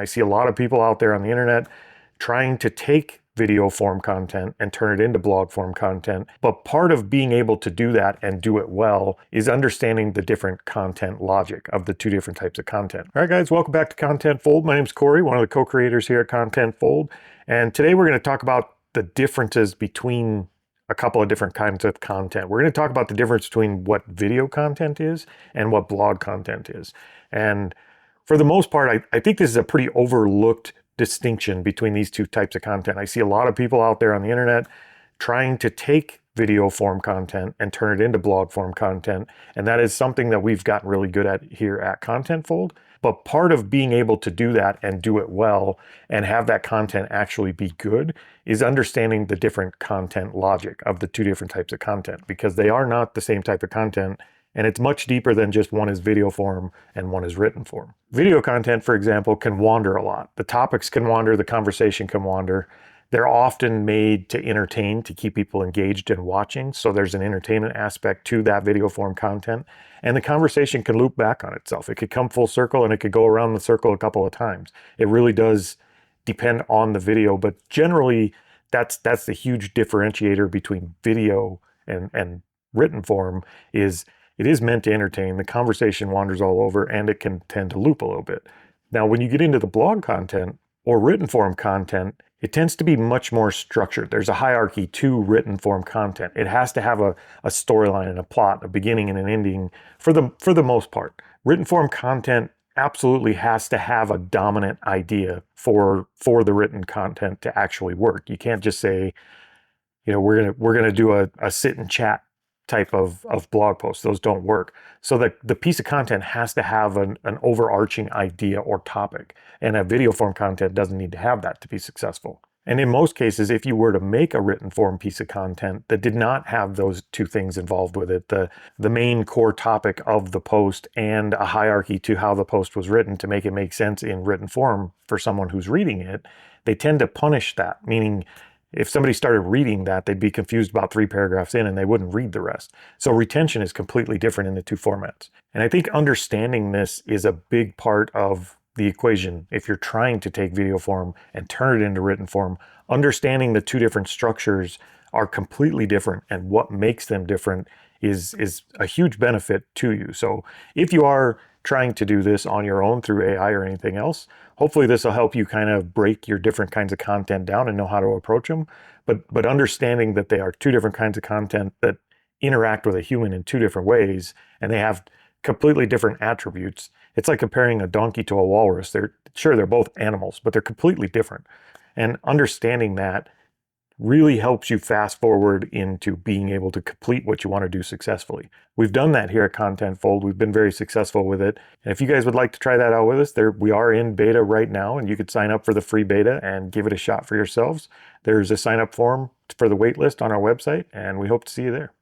I see a lot of people out there on the internet trying to take video form content and turn it into blog form content. But part of being able to do that and do it well is understanding the different content logic of the two different types of content. All right, guys, welcome back to ContentFold. My name is Cory, one of the co-creators here at ContentFold. And today we're going to talk about the differences between a couple of different kinds of content. We're going to talk about the difference between what video content is and what blog content is. And for the most part, I think this is a pretty overlooked distinction between these two types of content. I see a lot of people out there on the internet trying to take video form content and turn it into blog form content. And that is something that we've gotten really good at here at ContentFold. But part of being able to do that and do it well and have that content actually be good is understanding the different content logic of the two different types of content, because they are not the same type of content. And it's much deeper than just one is video form and one is written form. Video content, for example, can wander a lot. The topics can wander, the conversation can wander. They're often made to entertain, to keep people engaged and watching. So there's an entertainment aspect to that video form content. And the conversation can loop back on itself. It could come full circle and it could go around the circle a couple of times. It really does depend on the video, but generally that's the huge differentiator between video and written form is it is meant to entertain. The conversation wanders all over and it can tend to loop a little bit. Now, when you get into the blog content or written form content, it tends to be much more structured. There's a hierarchy to written form content. It has to have a storyline and a plot, a beginning and an ending for the most part. Written form content absolutely has to have a dominant idea for the written content to actually work. You can't just say, you know, we're gonna do a sit and chat type of blog posts. Those don't work. So the piece of content has to have an overarching idea or topic, and a video form content doesn't need to have that to be successful. And in most cases, if you were to make a written form piece of content that did not have those two things involved with it, the main core topic of the post and a hierarchy to how the post was written to make it make sense in written form for someone who's reading it, they tend to punish that, meaning if somebody started reading that, they'd be confused about 3 paragraphs in and they wouldn't read the rest. So retention is completely different in the two formats. And I think understanding this is a big part of the equation. If you're trying to take video form and turn it into written form, understanding the two different structures are completely different and what makes them different is a huge benefit to you. So if you are trying to do this on your own through AI or anything else, hopefully this will help you kind of break your different kinds of content down and know how to approach them. But understanding that they are two different kinds of content that interact with a human in two different ways, and they have completely different attributes. It's like comparing a donkey to a walrus. They're both animals, but they're completely different. And understanding that really helps you fast forward into being able to complete what you want to do successfully. We've done that here at ContentFold. We've been very successful with it. And if you guys would like to try that out with us, we are in beta right now, and you could sign up for the free beta and give it a shot for yourselves. There's a sign up form for the waitlist on our website, and we hope to see you there.